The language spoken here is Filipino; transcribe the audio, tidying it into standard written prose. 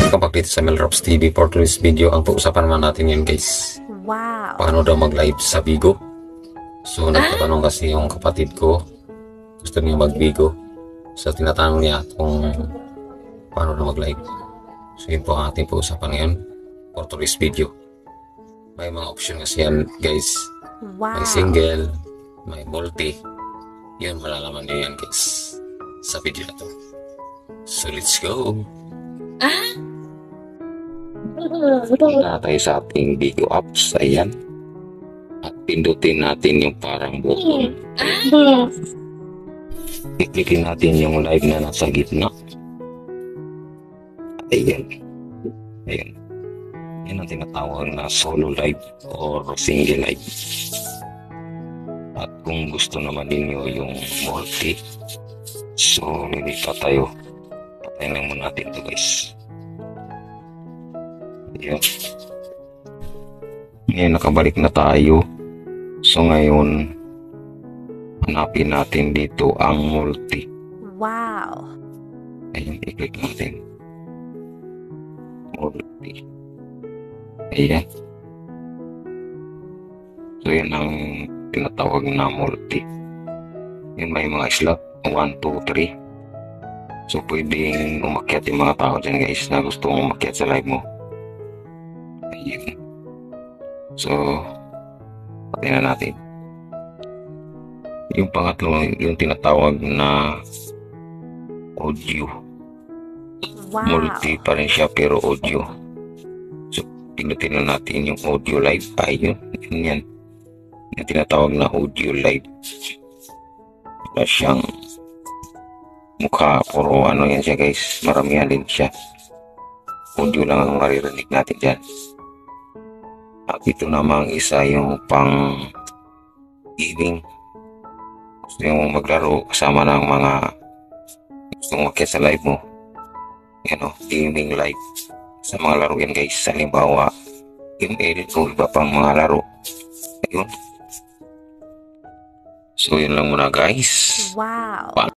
Welcome back dito sa Melrops TV. For today's video, ang pag-usapan naman natin yun guys. Wow. Paano daw mag-live sa Bigo? So nagtatanong kasi yung kapatid ko, gusto niya mag-Bigo. So tinatanong niya kung paano daw mag-live. So yun po ang ating pag-usapan ngayon for today's video. May mga option kasi yan guys. Wow. May single, may multi. Yun, malalaman niyo yan guys sa video na to. So let's go! Punta tayo sa ating Bigo apps. Ayan. At pindutin natin yung parang button. Iklikin natin yung live na nasa gitna. Ayan. Ayan. Yan ang tinatawag na solo live or single live. At kung gusto naman ninyo yung multi, so lilipat tayo. Patayin lang muna natin ito guys. Ayan. Ngayon nakabalik na tayo. So ngayon hanapin natin dito ang multi. Wow. Ayan, i-click natin multi. Ayan. So yan ang tinatawag na multi. Yan, may mga slot 1, 2, 3. So pwedeng umakyat yung mga tao dyan guys na gustong umakyat sa live mo. Ayan. So patayin na natin. Yung pangatlo, yung tinatawag na audio. Wow. Multi pa rin siya pero audio. So pinutin na natin yung audio live. Ayun, yan. Yung tinatawag na audio live. Wala siyang mukha, puro ano yan siya guys. Maramihan din siya. Audio lang ang maririnig natin dyan. At ito namang isa yung pang gaming. Gusto yung maglaro kasama ng mga gustong makiat sa live mo. Yan o, gaming live. Sa mga laro yan guys. Halimbawa, game edit o iba pang mga laro. Ayun. So yun lang muna guys. Wow.